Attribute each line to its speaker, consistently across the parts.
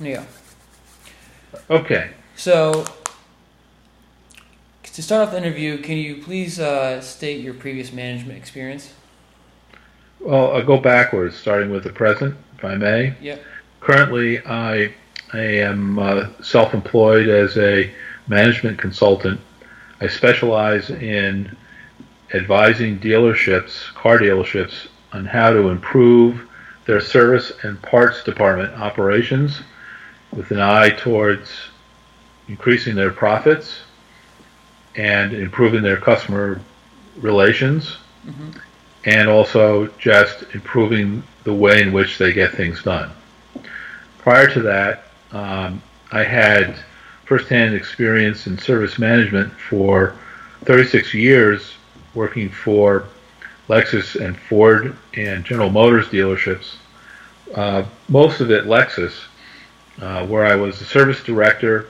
Speaker 1: Yeah.
Speaker 2: Okay.
Speaker 1: So, to start off the interview, can you please state your previous management experience?
Speaker 2: Well, I'll go backwards, starting with the present, if I may.
Speaker 1: Yep.
Speaker 2: Currently, I am self-employed as a management consultant. I specialize in advising dealerships, car dealerships, on how to improve their service and parts department operations with an eye towards increasing their profits and improving their customer relations,
Speaker 1: Mm-hmm.
Speaker 2: and also just improving the way in which they get things done. Prior to that, I had firsthand experience in service management for 36 years working for Lexus and Ford and General Motors dealerships, most of it Lexus, where I was a service director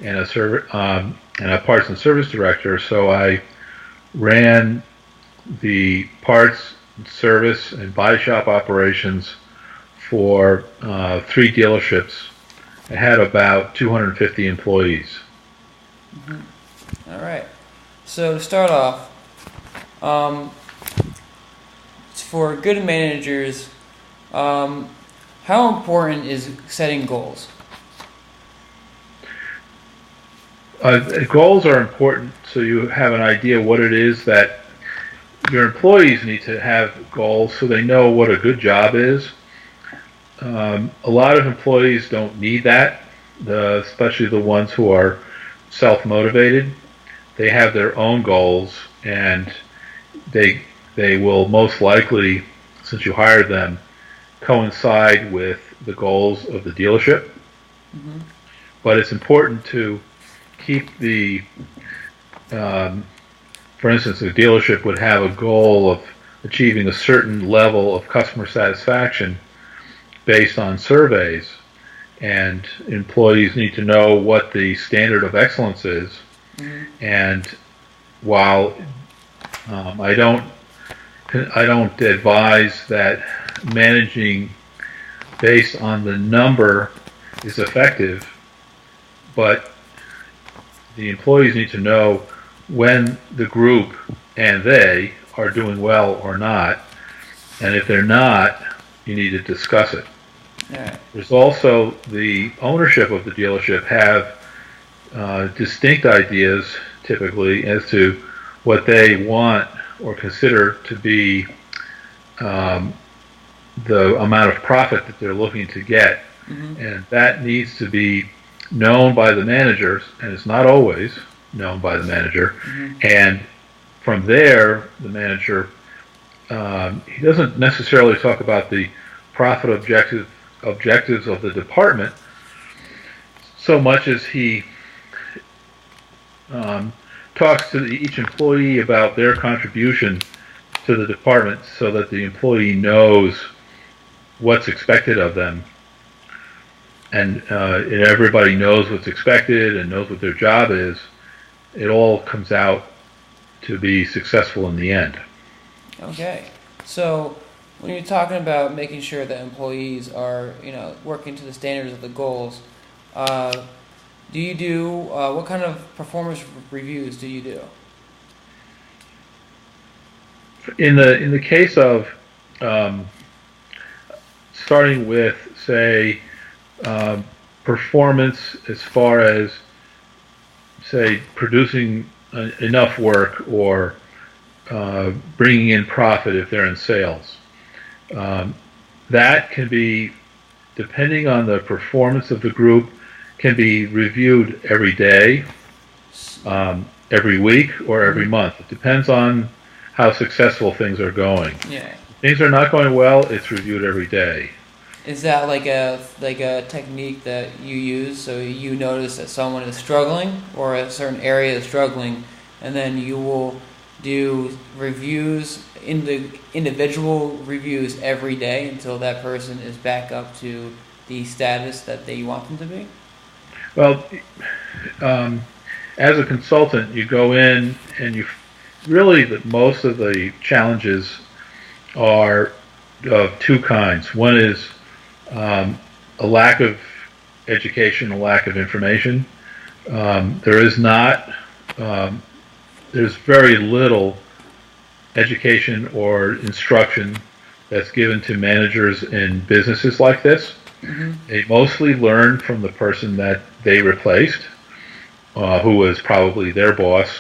Speaker 2: and a parts and service director. So I ran the parts, service, and body shop operations for three dealerships. I had about 250 employees.
Speaker 1: Mm-hmm. All right. So to start off, um, for good managers, how important is setting goals?
Speaker 2: Goals are important so you have an idea what it is that your employees need to have goals so they know what a good job is. A lot of employees don't need that, especially the ones who are self-motivated. They have their own goals, and they they will most likely, since you hired them, coincide with the goals of the dealership.
Speaker 1: Mm-hmm.
Speaker 2: But it's important to keep um, for instance, a dealership would have a goal of achieving a certain level of customer satisfaction based on surveys, and employees need to know what the standard of excellence is.
Speaker 1: Mm-hmm.
Speaker 2: And while I don't advise that managing based on the number is effective, but the employees need to know when the group and they are doing well or not, and if they're not, you need to discuss it.
Speaker 1: All right.
Speaker 2: There's also the ownership of the dealership have distinct ideas typically as to what they want or consider to be um, the amount of profit that they're looking to get,
Speaker 1: Mm-hmm.
Speaker 2: and that needs to be known by the managers, and it's not always known by the manager.
Speaker 1: Mm-hmm.
Speaker 2: And from there, the manager he doesn't necessarily talk about the profit objectives of the department so much as he um, talks to each employee about their contribution to the department so that the employee knows what's expected of them, and everybody knows what's expected and knows what their job is. It all comes out to be successful in the end.
Speaker 1: Okay. So when you're talking about making sure that employees are, working to the standards of the goals, do you do what kind of performance reviews do you do?
Speaker 2: In the case of um, starting with, say, um, performance as far as, say, producing enough work or bringing in profit if they're in sales. Um, that can be, depending on the performance of the group, can be reviewed every day, every week, or every
Speaker 1: Mm-hmm.
Speaker 2: month. It depends on how successful things are going.
Speaker 1: Yeah.
Speaker 2: If things are not going well, it's reviewed every day.
Speaker 1: Is that like a technique that you use so you notice that someone is struggling or a certain area is struggling, and then you will do reviews in the individual reviews every day until that person is back up to the status that they want them to be?
Speaker 2: Well, um, as a consultant, you go in and you really most of the challenges are of two kinds. One is um, a lack of education, a lack of information. There is not, um, there's very little education or instruction that's given to managers in businesses like this.
Speaker 1: Mm-hmm.
Speaker 2: They mostly learn from the person that they replaced, who was probably their boss,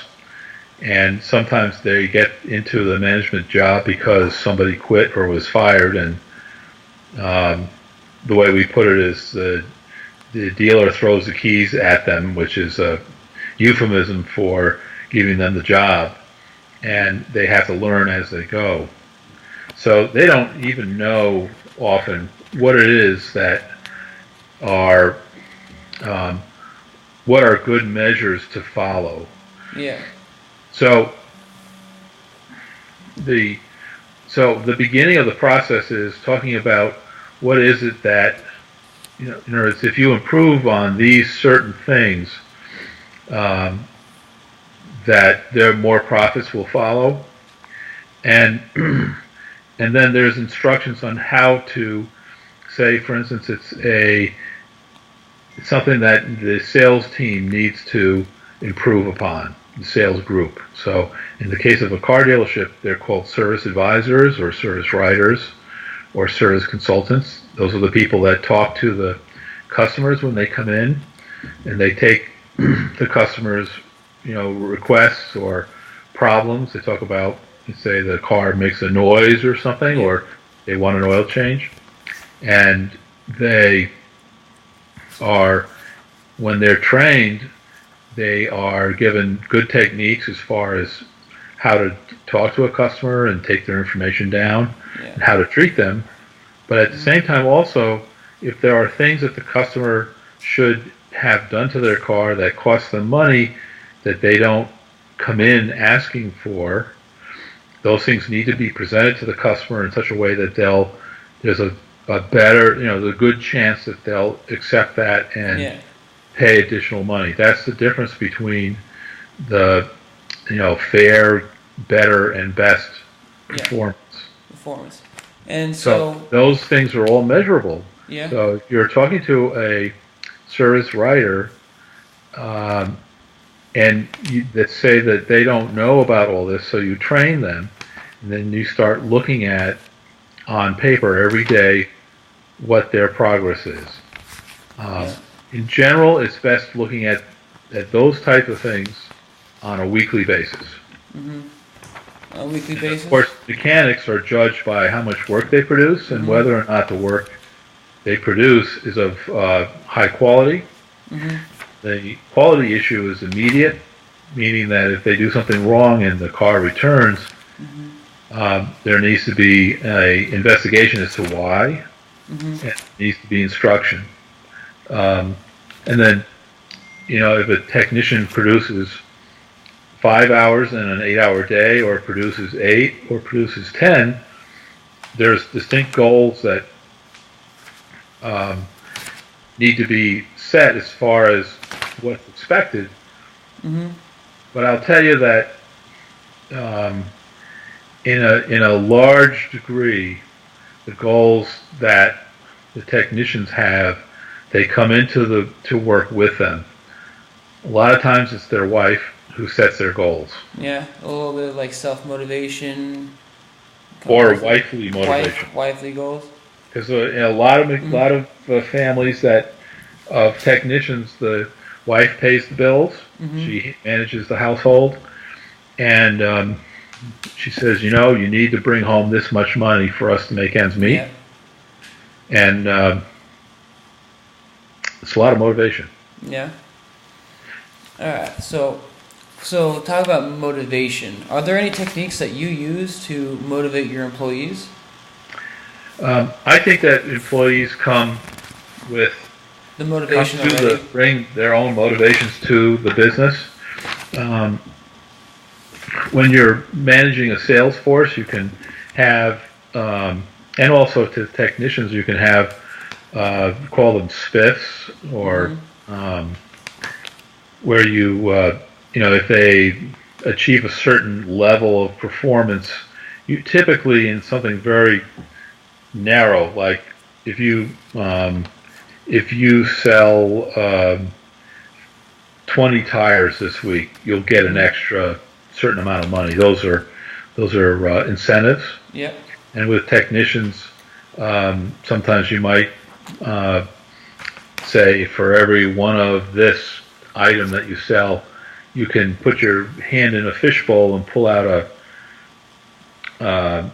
Speaker 2: and sometimes they get into the management job because somebody quit or was fired, and the way we put it is the dealer throws the keys at them, which is a euphemism for giving them the job, and they have to learn as they go. So they don't even know often what it is that are what are good measures to follow.
Speaker 1: Yeah.
Speaker 2: So the beginning of the process is talking about what is it that, in other words, if you improve on these certain things, that there more profits will follow, and and then there's instructions on how to say, for instance, it's something that the sales team needs to improve upon, the sales group. So in the case of a car dealership, they're called service advisors or service writers or service consultants. Those are the people that talk to the customers when they come in, and they take the customers' requests or problems. They talk about, say, the car makes a noise or something, or they want an oil change, and they are, when they're trained, they are given good techniques as far as how to talk to a customer and take their information down, and how to treat them. But at the same time also, if there are things that the customer should have done to their car that cost them money that they don't come in asking for, those things need to be presented to the customer in such a way that there's a better, the good chance that they'll accept that and pay additional money. That's the difference between the, fair, better, and best
Speaker 1: performance. And
Speaker 2: so those things are all measurable.
Speaker 1: Yeah.
Speaker 2: So if you're talking to a service writer, and that say that they don't know about all this, so you train them, and then you start looking at on paper every day what their progress is. In general, it's best looking at those type of things on a weekly basis.
Speaker 1: Mm-hmm. On a weekly basis?
Speaker 2: Of course, mechanics are judged by how much work they produce and whether or not the work they produce is of high quality.
Speaker 1: Mm-hmm.
Speaker 2: The quality issue is immediate, meaning that if they do something wrong and the car returns, there needs to be an investigation as to why, and there needs to be instruction. And then, if a technician produces 5 hours in an 8-hour day, or produces 8, or produces 10, there's distinct goals that need to be set as far as what's expected. But I'll tell you that in a large degree, the goals that the technicians have, they come into to work with them. A lot of times it's their wife who sets their goals.
Speaker 1: Yeah, a little bit of like self-motivation.
Speaker 2: Or wifely motivation.
Speaker 1: Wifely goals.
Speaker 2: Because in a lot of families of technicians, the wife pays the bills. She manages the household, and she says, you need to bring home this much money for us to make ends meet.
Speaker 1: Yeah.
Speaker 2: And it's a lot of motivation.
Speaker 1: Yeah. All right. So talk about motivation. Are there any techniques that you use to motivate your employees?
Speaker 2: I think that employees come with
Speaker 1: the motivation already.
Speaker 2: Bring their own motivations to the business. When you're managing a sales force, you can have, and also to technicians, you can have, call them spiffs, or where you, if they achieve a certain level of performance, you typically in something very narrow, like if if you sell 20 tires this week, you'll get an extra certain amount of money. Those are incentives.
Speaker 1: Yep.
Speaker 2: And with technicians, sometimes you might say for every one of this item that you sell, you can put your hand in a fishbowl and pull out a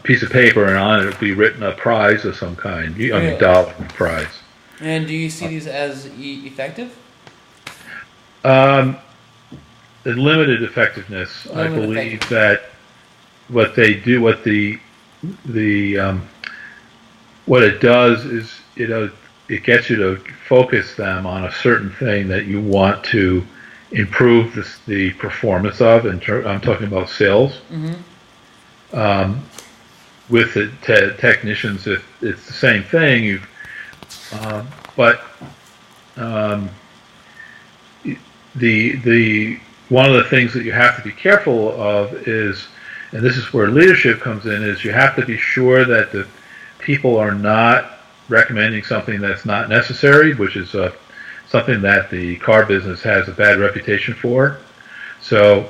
Speaker 2: piece of paper, and on it will be written a prize of some kind. Dollar prize.
Speaker 1: And do you see these as effective?
Speaker 2: The limited effectiveness. I believe that what they do, what it does is it gets you to focus them on a certain thing that you want to improve the performance of. And I'm talking about sales.
Speaker 1: Mm-hmm.
Speaker 2: With the technicians, if it's the same thing, but the one of the things that you have to be careful of is, and this is where leadership comes in, is you have to be sure that the people are not recommending something that's not necessary, which is something that the car business has a bad reputation for. So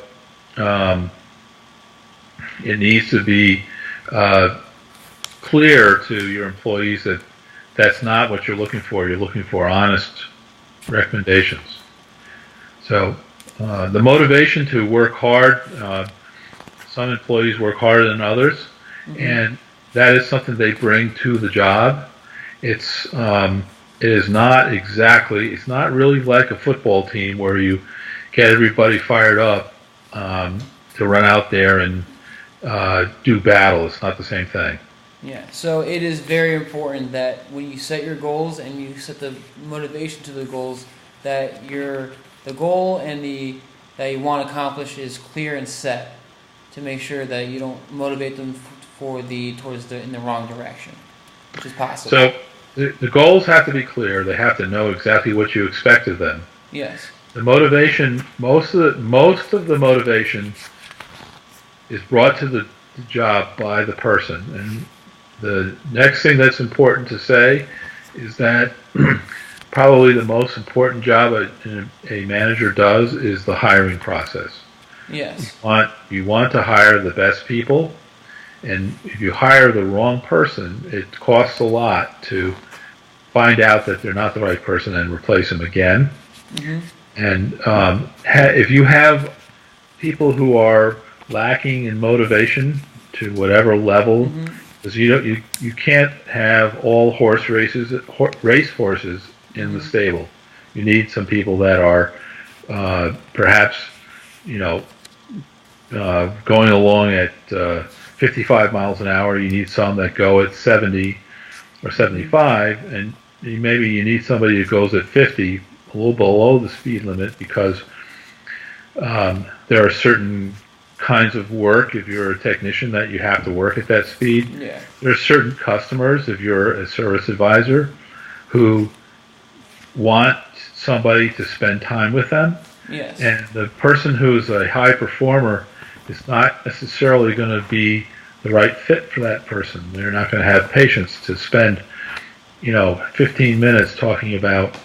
Speaker 2: it needs to be clear to your employees that that's not what you're looking for. You're looking for honest recommendations. So the motivation to work hard, some employees work harder than others, mm-hmm. and that is something they bring to the job. It is not really like a football team where you get everybody fired up to run out there and do battle. It's not the same thing.
Speaker 1: Yeah, so it is very important that when you set your goals and you set the motivation to the goals, that the goal and that you want to accomplish is clear and set, to make sure that you don't motivate them in the wrong direction, which is possible.
Speaker 2: So the goals have to be clear. They have to know exactly what you expect of them.
Speaker 1: Yes.
Speaker 2: The motivation, most of the motivation is brought to the job by the person. And the next thing that's important to say is that probably the most important job a manager does is the hiring process.
Speaker 1: Yes.
Speaker 2: You want to hire the best people, and if you hire the wrong person, it costs a lot to find out that they're not the right person and replace them again. Mm-hmm. And if you have people who are lacking in motivation to whatever level, because you can't have all race horses in the stable. You need some people that are perhaps going along at 55 miles an hour. You need some that go at 70 or 75, and maybe you need somebody who goes at 50, a little below the speed limit, because there are certain kinds of work, if you're a technician, that you have to work at that speed.
Speaker 1: Yeah.
Speaker 2: There are certain customers, if you're a service advisor, who want somebody to spend time with them.
Speaker 1: Yes.
Speaker 2: And the person who's a high performer is not necessarily going to be the right fit for that person. They're not going to have patience to spend 15 minutes talking about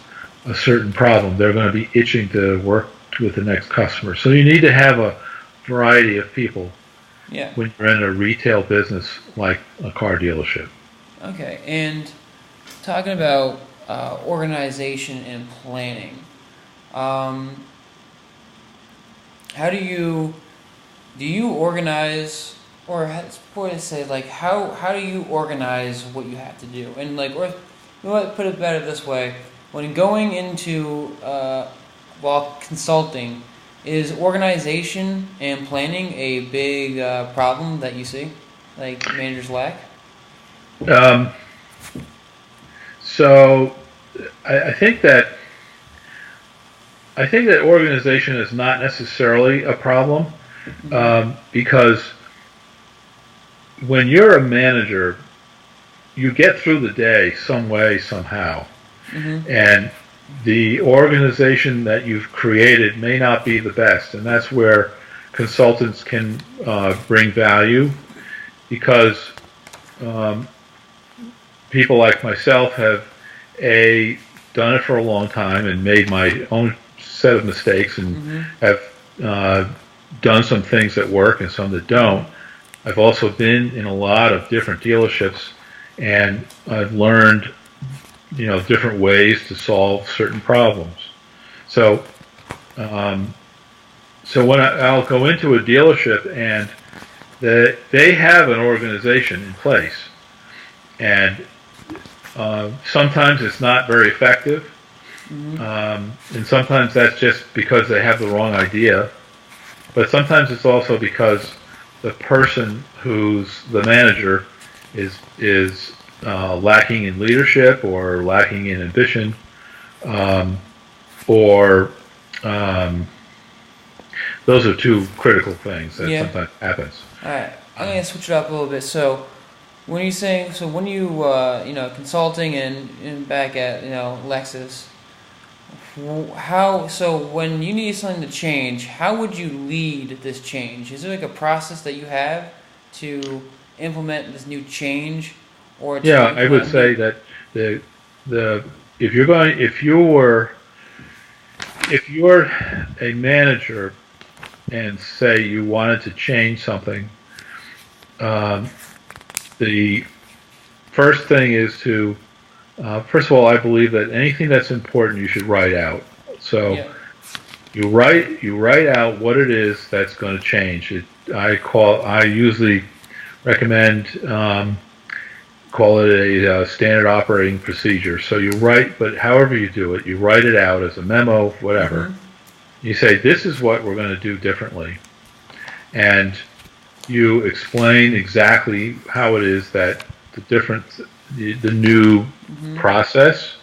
Speaker 2: a certain problem. They're going to be itching to work with the next customer. So you need to have a variety of people when you're in a retail business like a car dealership.
Speaker 1: Okay, and talking about organization and planning, how do you organize, or how do you organize what you have to do? And put it better this way: when going into while consulting, is organization and planning a big problem that you see, like managers lack?
Speaker 2: So I think that organization is not necessarily a problem, because when you're a manager, you get through the day some way, somehow, and the organization that you've created may not be the best, and that's where consultants can bring value, because people like myself have done it for a long time and made my own set of mistakes and
Speaker 1: Mm-hmm.
Speaker 2: have done some things that work and some that don't. I've also been in a lot of different dealerships, and I've learned, different ways to solve certain problems. So, um, so when I'll go into a dealership and they have an organization in place, and sometimes it's not very effective,
Speaker 1: Mm-hmm.
Speaker 2: and sometimes that's just because they have the wrong idea. But sometimes it's also because the person who's the manager is lacking in leadership or lacking in ambition, um, or those are two critical things that
Speaker 1: Yeah.
Speaker 2: sometimes happens.
Speaker 1: All right. I'm gonna switch it up a little bit. So, when you saying, so when you consulting and back at Lexus, how, so when you need something to change, how would you lead this change? Is there like a process that you have to implement this new change, or to
Speaker 2: Yeah, I would
Speaker 1: implement a
Speaker 2: say
Speaker 1: new?
Speaker 2: that the the if you're a manager and say you wanted to change something, um, the first thing is to first of all, I believe that anything that's important you should write out. So
Speaker 1: Yeah.
Speaker 2: you write out what it is that's going to change. I usually recommend call it a standard operating procedure. So you write, but however you do it, you write it out as a memo, whatever.
Speaker 1: Mm-hmm.
Speaker 2: You say this is what we're going to do differently, and you explain exactly how it is that the difference, the new
Speaker 1: Mm-hmm.
Speaker 2: process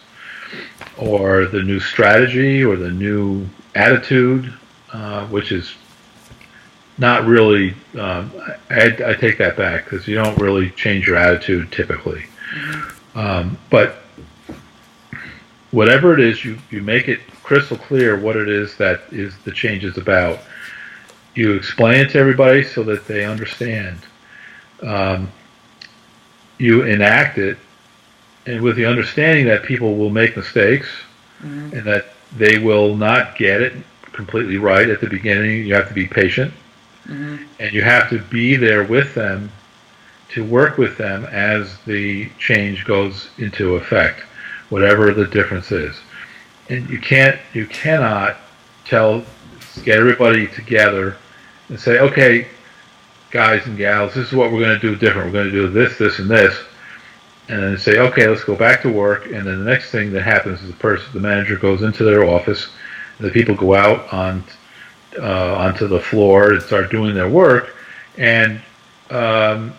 Speaker 2: or the new strategy or the new attitude, which is not really, I take that back because you don't really change your attitude typically.
Speaker 1: Mm-hmm.
Speaker 2: But whatever it is, you make it crystal clear what it is that is the change is about. You explain it to everybody so that they understand. Um, you enact it, and with the understanding that people will make mistakes
Speaker 1: Mm-hmm.
Speaker 2: and that they will not get it completely right at the beginning. You have to be patient,
Speaker 1: Mm-hmm.
Speaker 2: and you have to be there with them to work with them as the change goes into effect, whatever the difference is. And you cannot get everybody together and say, okay, guys and gals, this is what we're going to do different. We're going to do this, this, and this, and then say, okay, let's go back to work. And then the next thing that happens is the manager goes into their office, and the people go out onto the floor and start doing their work, and um,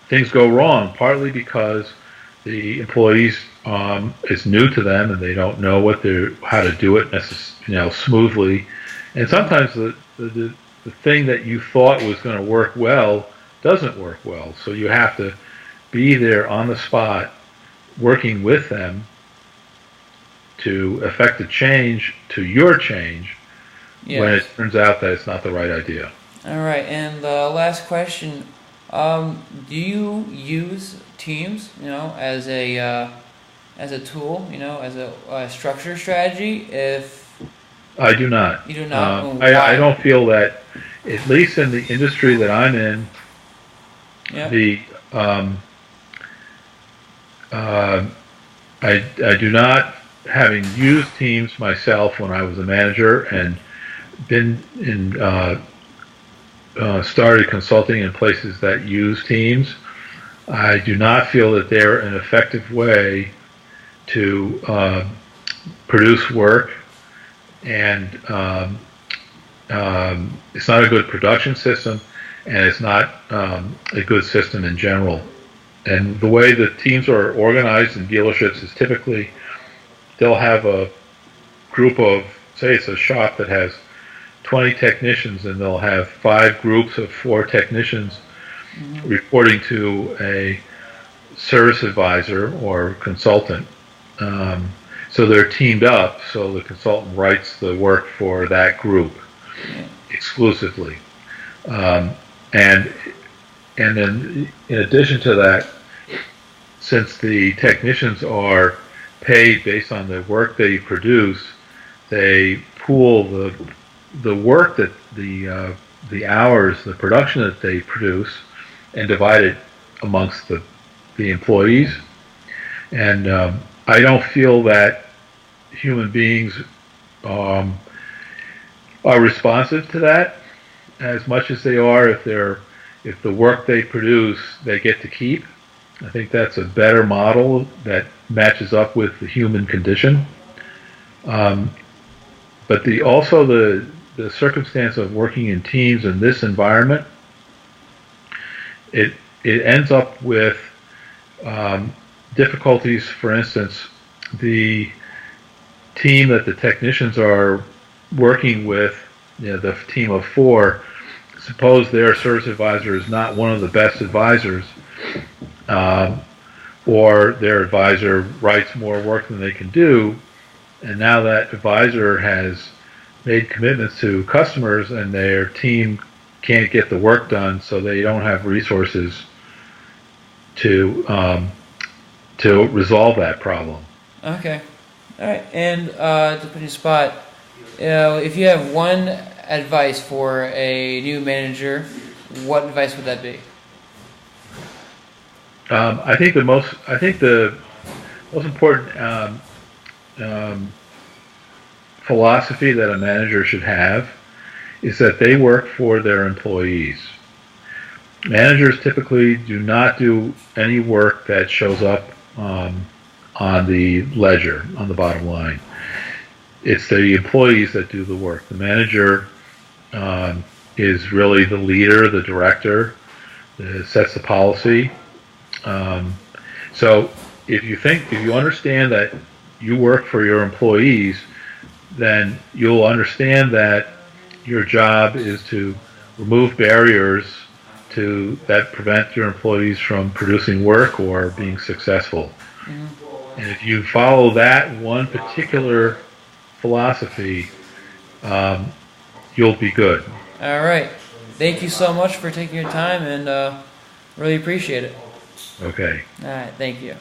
Speaker 2: things go wrong, partly because the employees it's new to them and they don't know how to do it smoothly, and sometimes the thing that you thought was going to work well doesn't work well. So you have to be there on the spot, working with them to affect a change to your change when it
Speaker 1: Yes.
Speaker 2: turns out that it's not the right idea.
Speaker 1: All right. And last question: do you use Teams, as a tool, as a structure strategy? If
Speaker 2: I do not.
Speaker 1: you do not,
Speaker 2: I
Speaker 1: why?
Speaker 2: don't feel that, at least in the industry that I'm in,
Speaker 1: Yeah.
Speaker 2: the uh, I do not, having used Teams myself when I was a manager and been in started consulting in places that use Teams. I do not feel that they're an effective way to produce work, and it's not a good production system, and it's not a good system in general. And the way the teams are organized in dealerships is typically they'll have a group of, say it's a shop that has 20 technicians, and they'll have 5 groups of 4 technicians
Speaker 1: Mm-hmm.
Speaker 2: reporting to a service advisor or consultant. Um, so they're teamed up, so the consultant writes the work for that group
Speaker 1: Yeah.
Speaker 2: exclusively. Um, and and then in addition to that, since the technicians are paid based on the work they produce. They pool the work that the hours, the production that they produce, and divide it amongst the employees. And I don't feel that human beings um, are responsive to that as much as they are if the work they produce they get to keep. I think that's a better model that matches up with the human condition. Um, but the circumstance of working in teams in this environment, it it ends up with um, difficulties. For instance, the team that the technicians are working with, the team of four, suppose their service advisor is not one of the best advisors, um, or their advisor writes more work than they can do, and now that advisor has made commitments to customers and their team can't get the work done, so they don't have resources to resolve that problem.
Speaker 1: Okay. All right. And to put in a spot, if you have one advice for a new manager, what advice would that be?
Speaker 2: I think the most important um, philosophy that a manager should have is that they work for their employees. Managers typically do not do any work that shows up on the ledger, on the bottom line. It's the employees that do the work. The manager is really the leader, the director, that sets the policy. Um, so if you understand that you work for your employees, then you'll understand that your job is to remove barriers that prevent your employees from producing work or being successful. Mm-hmm. And if you follow that one particular philosophy, you'll be good.
Speaker 1: All right. Thank you so much for taking your time, and really appreciate it.
Speaker 2: Okay.
Speaker 1: All right. Thank you.